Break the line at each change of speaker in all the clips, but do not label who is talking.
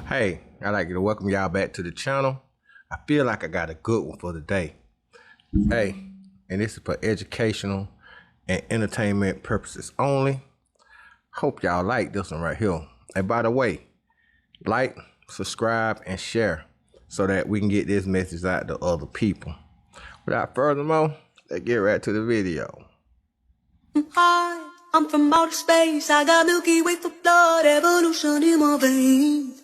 Hey, I'd like to welcome y'all back to the channel. I feel like I got a good one for today. Hey, and this is for educational and entertainment purposes only. Hope y'all like this one right here. And by the way, like, subscribe, and share so that we can get this message out to other people. Without further ado, let's get right to the video.
Hi, I'm from outer space. I got Milky Way for blood, evolution in my veins.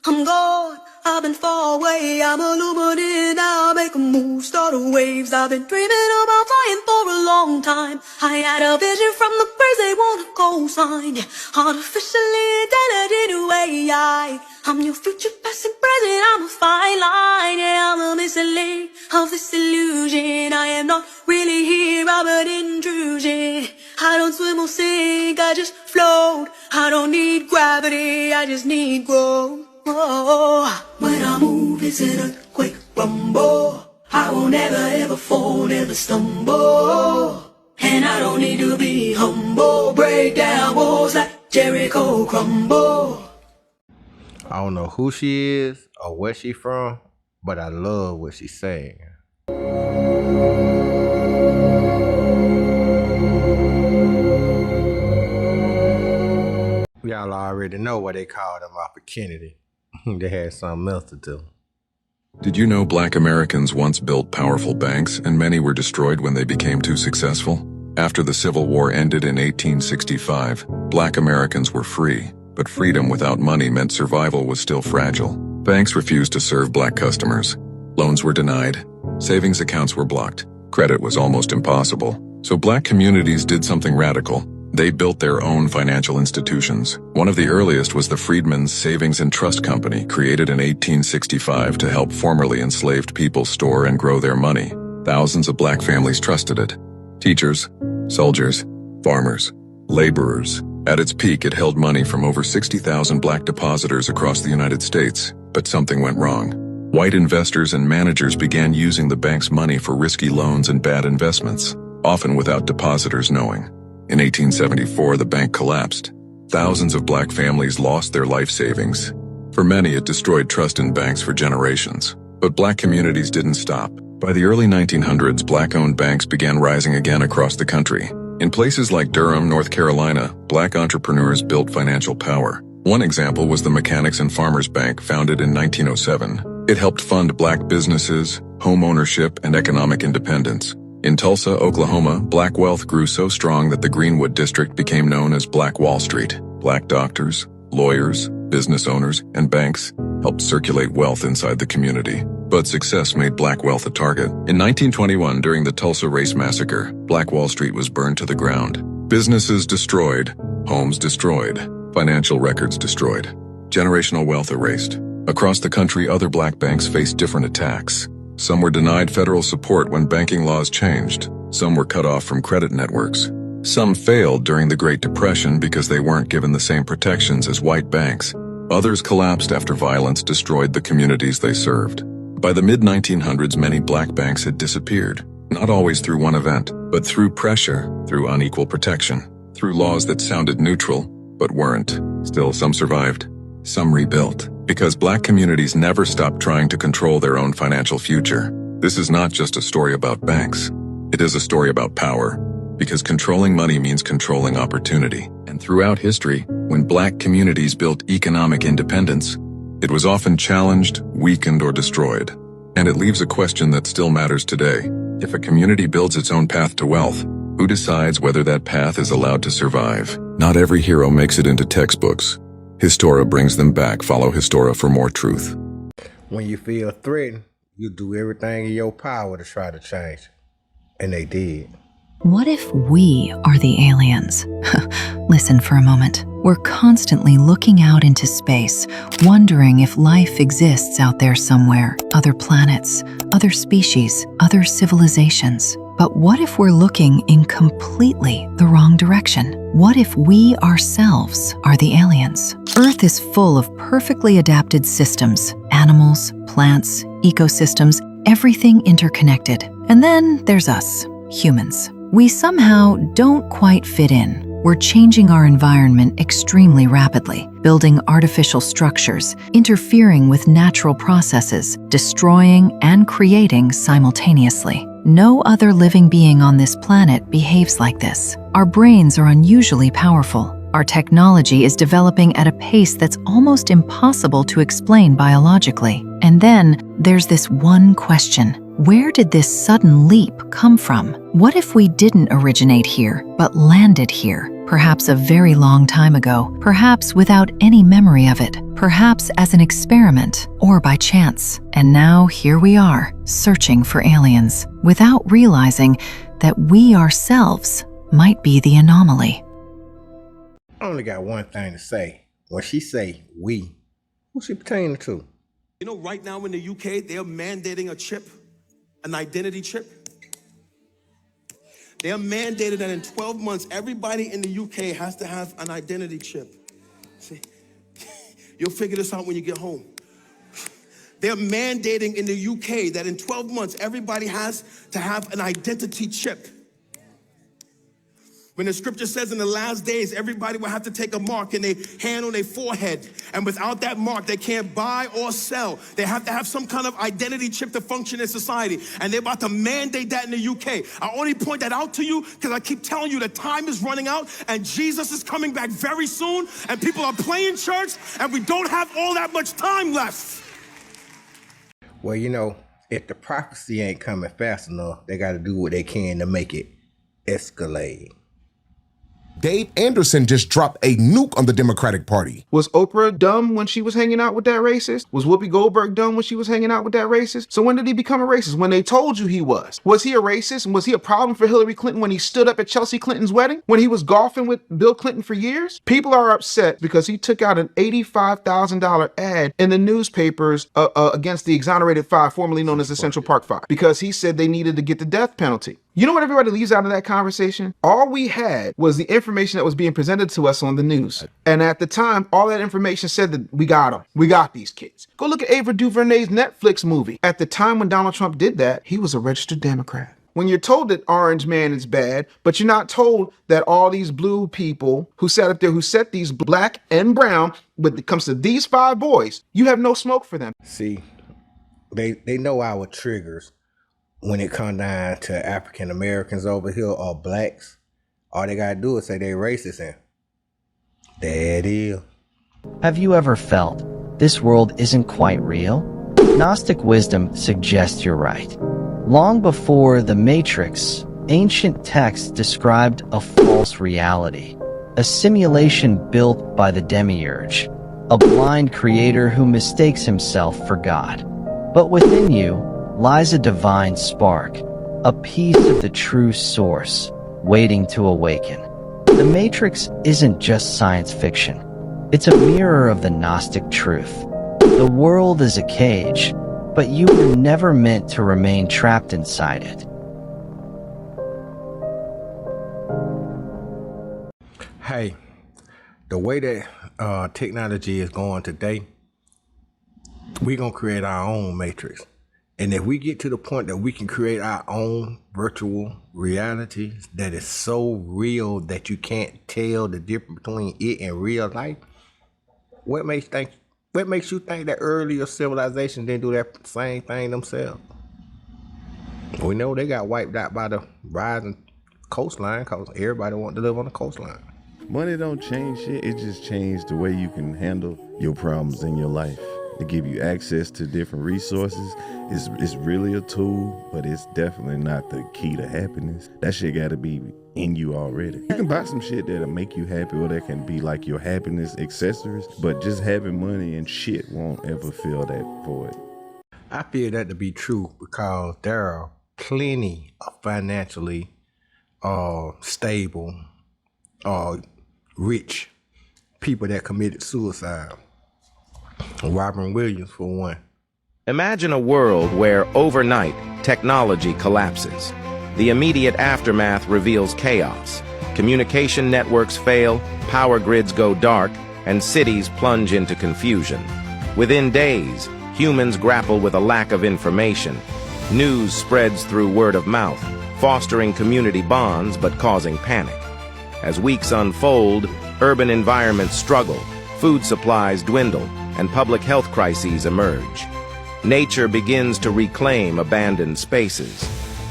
I'm gone, I've been far away. I'm illuminated now, make a move, start a waves. I've been dreaming about flying for a long time. I had a vision from the birds, they want a cosign. Yeah, artificially intelligent AI. I'm your future, past and present, I'm a fine line. Yeah, I'm a missing link of this illusion. I am not really here, I'm an intrusion. I don't swim or sink, I just float. I don't need gravity, I just need growth. Oh, when I move, it's an earthquake rumble. I won't ever fall, never stumble. And I don't need to be humble. Break down walls like Jericho crumble.
I don't know who she is or where she from, but I love what she's saying. Y'all already know what they called him off of Kennedy. They had something else to do.
Did you know Black Americans once built powerful banks and many were destroyed when they became too successful? After the Civil War ended in 1865, Black Americans were free, but freedom without money meant survival was still fragile. Banks refused to serve Black customers. Loans were denied. Savings accounts were blocked. Credit was almost impossible. So Black communities did something radical. They built their own financial institutions. One of the earliest was the Freedmen's Savings and Trust Company, created in 1865 to help formerly enslaved people store and grow their money. Thousands of Black families trusted it. Teachers, soldiers, farmers, laborers. At its peak, it held money from over 60,000 Black depositors across the United States. But something went wrong. White investors and managers began using the bank's money for risky loans and bad investments, often without depositors knowing. In 1874, the bank collapsed. Thousands of Black families lost their life savings. For many, it destroyed trust in banks for generations. But Black communities didn't stop. By the early 1900s, Black-owned banks began rising again across the country. In places like Durham, North Carolina, Black entrepreneurs built financial power. One example was the Mechanics and Farmers Bank, founded in 1907. It helped fund Black businesses, home ownership, and economic independence. In Tulsa, Oklahoma, Black wealth grew so strong that the Greenwood district became known as Black Wall Street. Black doctors, lawyers, business owners, and banks helped circulate wealth inside the community. But success made Black wealth a target. In 1921, during the Tulsa Race Massacre, Black Wall Street was burned to the ground. Businesses destroyed, homes destroyed, financial records destroyed, generational wealth erased. Across the country, other Black banks faced different attacks. Some were denied federal support when banking laws changed. Some were cut off from credit networks. Some failed during the Great Depression because they weren't given the same protections as white banks. Others collapsed after violence destroyed the communities they served. By the mid-1900s, many Black banks had disappeared, not always through one event, but through pressure, through unequal protection, through laws that sounded neutral, but weren't. Still, some survived. Some rebuilt. Because Black communities never stopped trying to control their own financial future. This is not just a story about banks. It is a story about power. Because controlling money means controlling opportunity. And throughout history, when Black communities built economic independence, it was often challenged, weakened, or destroyed. And it leaves a question that still matters today. If a community builds its own path to wealth, who decides whether that path is allowed to survive? Not every hero makes it into textbooks. Histora brings them back. Follow Histora for more truth.
When you feel threatened, you do everything in your power to try to change it. And they did.
What if we are the aliens? Listen for a moment. We're constantly looking out into space, wondering if life exists out there somewhere. Other planets, other species, other civilizations. But what if we're looking in completely the wrong direction? What if we ourselves are the aliens? Earth is full of perfectly adapted systems, animals, plants, ecosystems, everything interconnected. And then there's us, humans. We somehow don't quite fit in. We're changing our environment extremely rapidly, building artificial structures, interfering with natural processes, destroying and creating simultaneously. No other living being on this planet behaves like this. Our brains are unusually powerful. Our technology is developing at a pace that's almost impossible to explain biologically. And then there's this one question. Where did this sudden leap come from? What if we didn't originate here, but landed here? Perhaps a very long time ago, perhaps without any memory of it, perhaps as an experiment or by chance. And now here we are, searching for aliens, without realizing that we ourselves might be the anomaly.
I only got one thing to say. When she say we, who's she pertaining to?
You know, right now in the UK, they're mandating a chip, an identity chip. They are mandated that in 12 months, everybody in the UK has to have an identity chip. See, you'll figure this out when you get home. They're mandating in the UK that in 12 months, everybody has to have an identity chip. When the scripture says in the last days, everybody will have to take a mark in their hand on their forehead. And without that mark, they can't buy or sell. They have to have some kind of identity chip to function in society. And they're about to mandate that in the UK. I only point that out to you because I keep telling you the time is running out and Jesus is coming back very soon. And people are playing church and we don't have all that much time left.
Well, you know, if the prophecy ain't coming fast enough, they got to do what they can to make it escalate.
Dave Anderson just dropped a nuke on the Democratic Party.
Was Oprah dumb when she was hanging out with that racist? Was Whoopi Goldberg dumb when she was hanging out with that racist? So when did he become a racist? When they told you he was. Was he a racist? And was he a problem for Hillary Clinton when he stood up at Chelsea Clinton's wedding? When he was golfing with Bill Clinton for years? People are upset because he took out an $85,000 ad in the newspapers against the exonerated five, formerly known as the Central Park Five, because he said they needed to get the death penalty. You know what everybody leaves out of that conversation? All we had was the information that was being presented to us on the news. And at the time, all that information said that we got them. We got these kids. Go look at Ava DuVernay's Netflix movie. At the time when Donald Trump did that, he was a registered Democrat. When you're told that Orange Man is bad, but you're not told that all these blue people who sat up there, who set these black and brown, when it comes to these five boys, you have no smoke for them.
See, they know our triggers. When it comes down to African Americans over here or blacks, all they gotta do is say they racist and there it is.
Have you ever felt this world isn't quite real? Gnostic wisdom suggests you're right. Long before the Matrix, ancient texts described a false reality, a simulation built by the demiurge, a blind creator who mistakes himself for God. But within you lies a divine spark, a piece of the true source, waiting to awaken. The Matrix isn't just science fiction. It's a mirror of the Gnostic truth. The world is a cage, but you were never meant to remain trapped inside it.
Hey, the way that technology is going today, we're going to create our own Matrix. And if we get to the point that we can create our own virtual reality that is so real that you can't tell the difference between it and real life, what makes you think that earlier civilization didn't do that same thing themselves? We know they got wiped out by the rising coastline because everybody wanted to live on the coastline.
Money don't change shit. It just changed the way you can handle your problems in your life. To give you access to different resources, it's really a tool, but it's definitely not the key to happiness. That shit gotta be in you already. You can buy some shit that'll make you happy or that can be like your happiness accessories, but just having money and shit won't ever fill that void.
I feel that to be true because there are plenty of financially stable, rich people that committed suicide. Robin Williams, for one.
Imagine a world where overnight technology collapses. The immediate aftermath reveals chaos. Communication networks fail, power grids go dark, and cities plunge into confusion. Within days, humans grapple with a lack of information. News spreads through word of mouth, fostering community bonds but causing panic. As weeks unfold, urban environments struggle, food supplies dwindle, and public health crises emerge. Nature begins to reclaim abandoned spaces.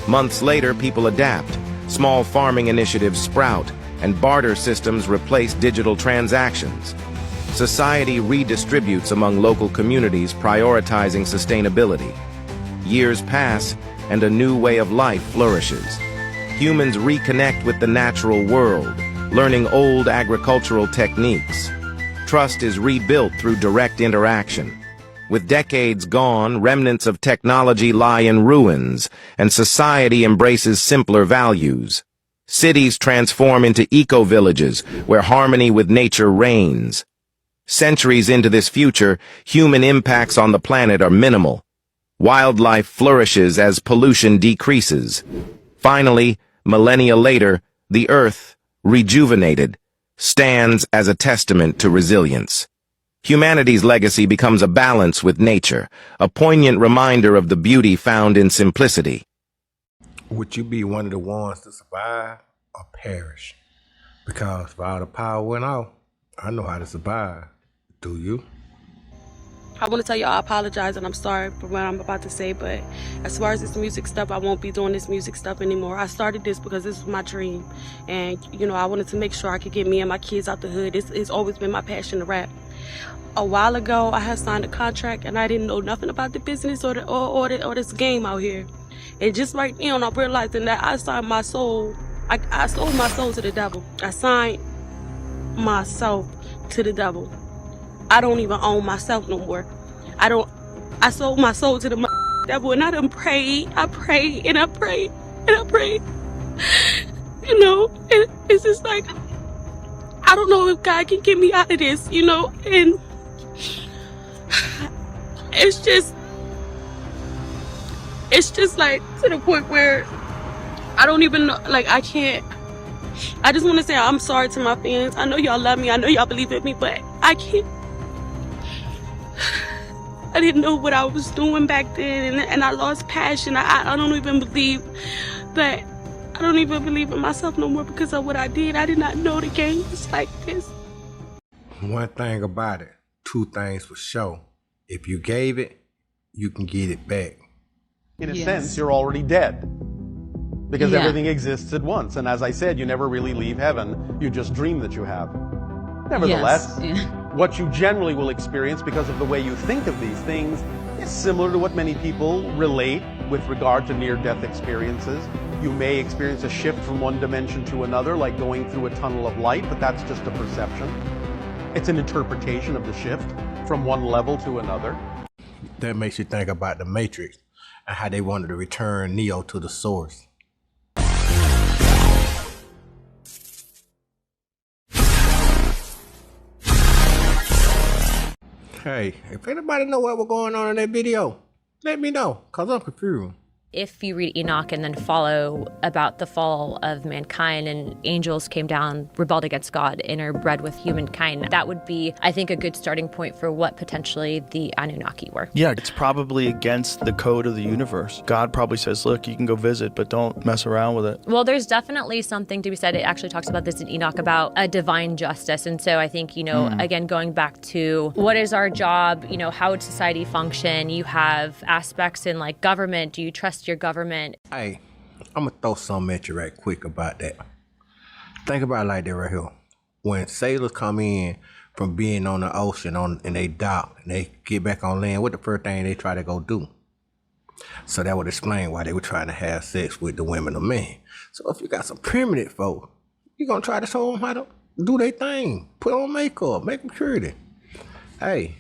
Months later, people adapt. Small farming initiatives sprout, and barter systems replace digital transactions. Society redistributes among local communities, prioritizing sustainability. Years pass, and a new way of life flourishes. Humans reconnect with the natural world, learning old agricultural techniques. Trust is rebuilt through direct interaction. With decades gone, remnants of technology lie in ruins, and society embraces simpler values. Cities transform into eco-villages, where harmony with nature reigns. Centuries into this future, human impacts on the planet are minimal. Wildlife flourishes as pollution decreases. Finally, millennia later, the Earth, rejuvenated, stands as a testament to resilience. Humanity's legacy becomes a balance with nature, a poignant reminder of the beauty found in simplicity.
Would you be one of the ones to survive or perish? Because if all the power went off, I know how to survive. Do you?
I want to tell you I apologize and I'm sorry for what I'm about to say, but as far as this music stuff, I won't be doing this music stuff anymore. I started this because this was my dream, and I wanted to make sure I could get me and my kids out the hood. It's always been my passion to rap. A while ago, I had signed a contract and I didn't know nothing about the business or this game out here. And just right now, I'm realizing that I signed my soul. I sold my soul to the devil. I signed myself to the devil. I don't even own myself no more. I sold my soul to the devil, and I done prayed. I prayed and I prayed and I prayed. It's just like, I don't know if God can get me out of this, and it's just like to the point where I don't even know, like I just want to say I'm sorry to my fans. I know y'all love me. I know y'all believe in me, but I can't. I didn't know what I was doing back then, and I lost passion. I don't even believe that. I don't even believe in myself no more because of what I did. I did not know the game was like this.
One thing about it, two things for sure. If you gave it, you can get it back.
In a sense, you're already dead. Because everything exists at once. And as I said, you never really leave heaven. You just dream that you have. Nevertheless, what you generally will experience because of the way you think of these things is similar to what many people relate with regard to near-death experiences. You may experience a shift from one dimension to another, like going through a tunnel of light, but that's just a perception. It's an interpretation of the shift from one level to another.
That makes you think about the Matrix and how they wanted to return Neo to the source. Hey, if anybody know what was going on in that video, let me know, because I'm confused.
If you read Enoch and then follow about the fall of mankind and angels came down, rebelled against God, interbred with humankind, that would be, I think, a good starting point for what potentially the Anunnaki were.
Yeah, it's probably against the code of the universe. God probably says, look, you can go visit, but don't mess around with it.
Well, there's definitely something to be said. It actually talks about this in Enoch, about a divine justice. And so I think, again, going back to what is our job, how would society function? You have aspects in like government. Do you trust your government?
Hey, I'm gonna throw something at you right quick about that. Think about it like that right here. When sailors come in from being on the ocean and they dock and they get back on land, what the first thing they try to go do? So that would explain why they were trying to have sex with the women or men. So if you got some primitive folk, you're gonna try to show them how to do their thing, put on makeup, make them pretty. Hey,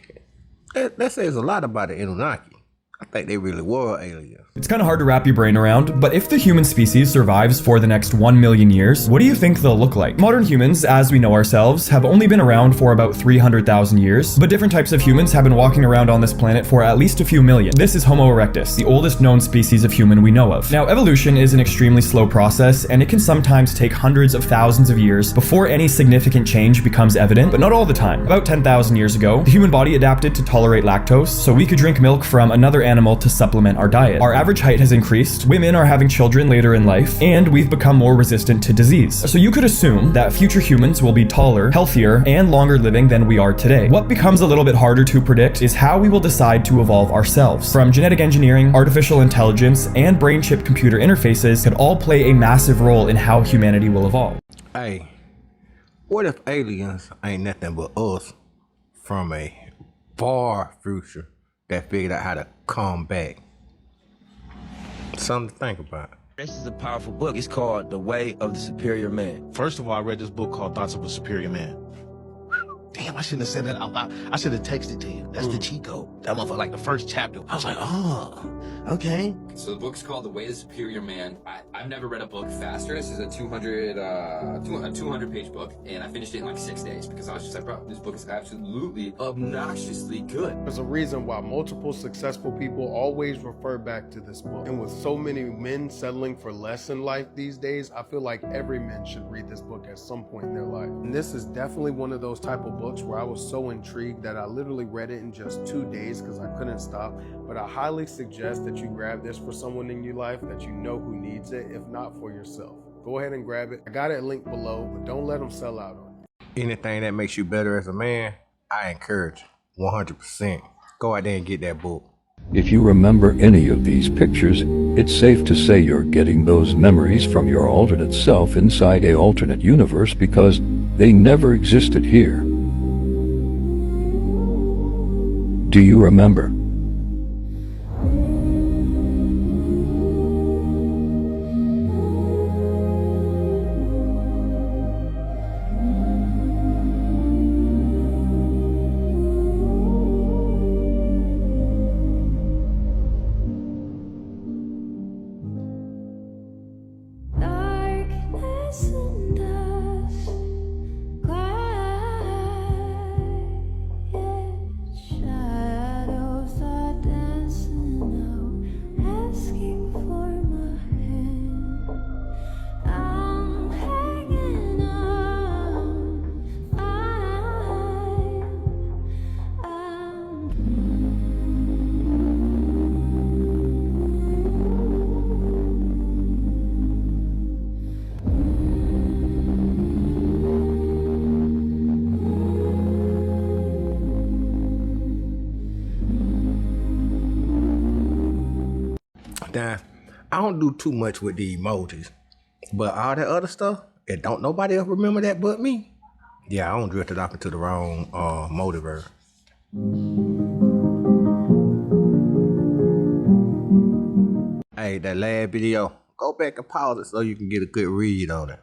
that says a lot about the Anunnaki. I think they really were aliens.
It's kind of hard to wrap your brain around, but if the human species survives for the next 1 million years, what do you think they'll look like? Modern humans, as we know ourselves, have only been around for about 300,000 years, but different types of humans have been walking around on this planet for at least a few million. This is Homo erectus, the oldest known species of human we know of. Now, evolution is an extremely slow process, and it can sometimes take hundreds of thousands of years before any significant change becomes evident, but not all the time. About 10,000 years ago, the human body adapted to tolerate lactose, so we could drink milk from another animal to supplement our diet. Our average height has increased, women are having children later in life, and we've become more resistant to disease. So you could assume that future humans will be taller, healthier, and longer living than we are today. What becomes a little bit harder to predict is how we will decide to evolve ourselves. From genetic engineering, artificial intelligence, and brain chip computer interfaces could all play a massive role in how humanity will evolve.
Hey, what if aliens ain't nothing but us from a far future that figured out how to come back? Something to think about.
This is a powerful book. It's called The Way of the Superior Man.
First of all, I read this book called Thoughts of a Superior Man. Damn, I shouldn't have said that out loud. I should have texted to you. That's the cheat code. That motherfucker, like the first chapter. I was like, oh, okay.
So the book's called The Way of the Superior Man. I've never read a book faster. This is a 200-page book, and I finished it in like 6 days because I was just like, bro, this book is absolutely obnoxiously good.
There's a reason why multiple successful people always refer back to this book. And with so many men settling for less in life these days, I feel like every man should read this book at some point in their life. And this is definitely one of those type of books where I was so intrigued that I literally read it in just 2 days because I couldn't stop. But I highly suggest that you grab this for someone in your life that you know who needs it, if not for yourself. Go ahead and grab it. I got it linked below, but don't let them sell out on it.
Anything that makes you better as a man, I encourage 100%. Go out there and get that book.
If you remember any of these pictures, it's safe to say you're getting those memories from your alternate self inside an alternate universe because they never existed here. Do you remember?
Now, I don't do too much with the emojis, but all that other stuff, and don't nobody else remember that but me. Yeah, I don't drift it off into the wrong multiverse. Hey, that last video, go back and pause it so you can get a good read on it.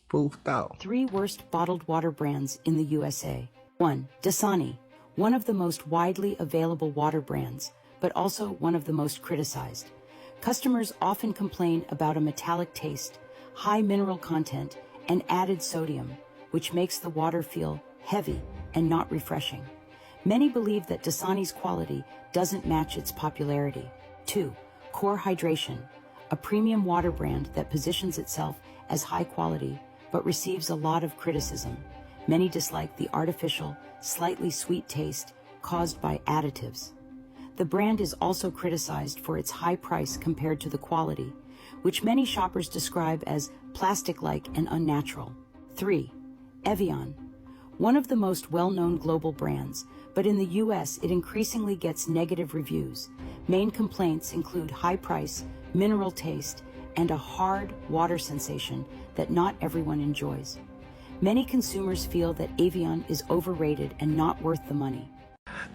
Food for thought.
3 worst bottled water brands in the USA. 1. Dasani, one of the most widely available water brands, but also one of the most criticized. Customers often complain about a metallic taste, high mineral content, and added sodium, which makes the water feel heavy and not refreshing. Many believe that Dasani's quality doesn't match its popularity. 2. Core Hydration, a premium water brand that positions itself as high quality, but receives a lot of criticism. Many dislike the artificial, slightly sweet taste caused by additives. The brand is also criticized for its high price compared to the quality, which many shoppers describe as plastic-like and unnatural. 3. Evian, one of the most well-known global brands, but in the US it increasingly gets negative reviews. Main complaints include high price, mineral taste, and a hard water sensation that not everyone enjoys. Many consumers feel that Evian is overrated and not worth the money.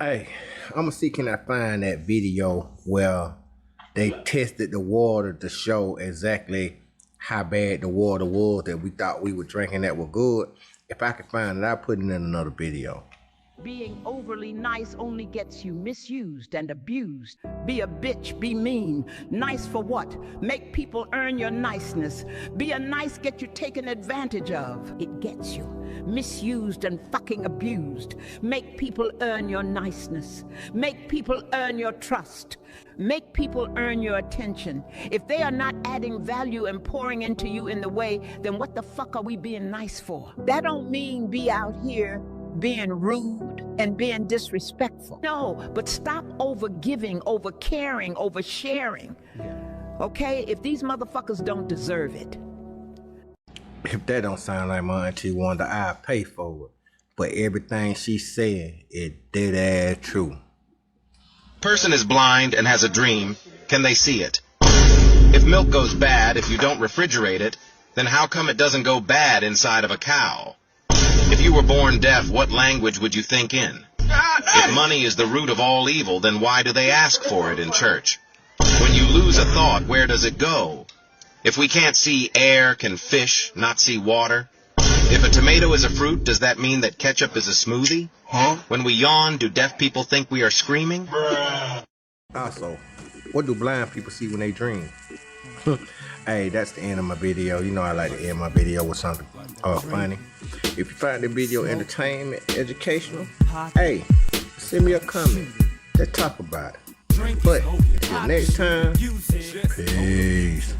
Hey, I'm gonna see can I find that video where they tested the water to show exactly how bad the water was that we thought we were drinking that was good. If I can find it, I'll put it in another video.
Being overly nice only gets you misused and abused. Be a bitch, be mean. Nice for what? Make people earn your niceness. Be a nice, get you taken advantage of. It gets you misused and fucking abused. Make people earn your niceness. Make people earn your trust. Make people earn your attention. If they are not adding value and pouring into you in the way, then what the fuck are we being nice for? That don't mean be out here being rude, and being disrespectful. No, but stop over giving, over caring, over sharing. Okay? If these motherfuckers don't deserve it.
If that don't sound like my auntie Wanda, I'll pay for it. But everything she said is dead ass true.
Person is blind and has a dream. Can they see it? If milk goes bad if you don't refrigerate it, then how come it doesn't go bad inside of a cow? If you were born deaf, what language would you think in? If money is the root of all evil, then why do they ask for it in church? When you lose a thought, where does it go? If we can't see air, can fish not see water? If a tomato is a fruit, does that mean that ketchup is a smoothie? When we yawn, do deaf people think we are screaming?
Also, what do blind people see when they dream? Hey, that's the end of my video. You know I like to end my video with something funny. If you find the video entertainment, educational, hey, send me a comment. Let's talk about it. But until next time, peace.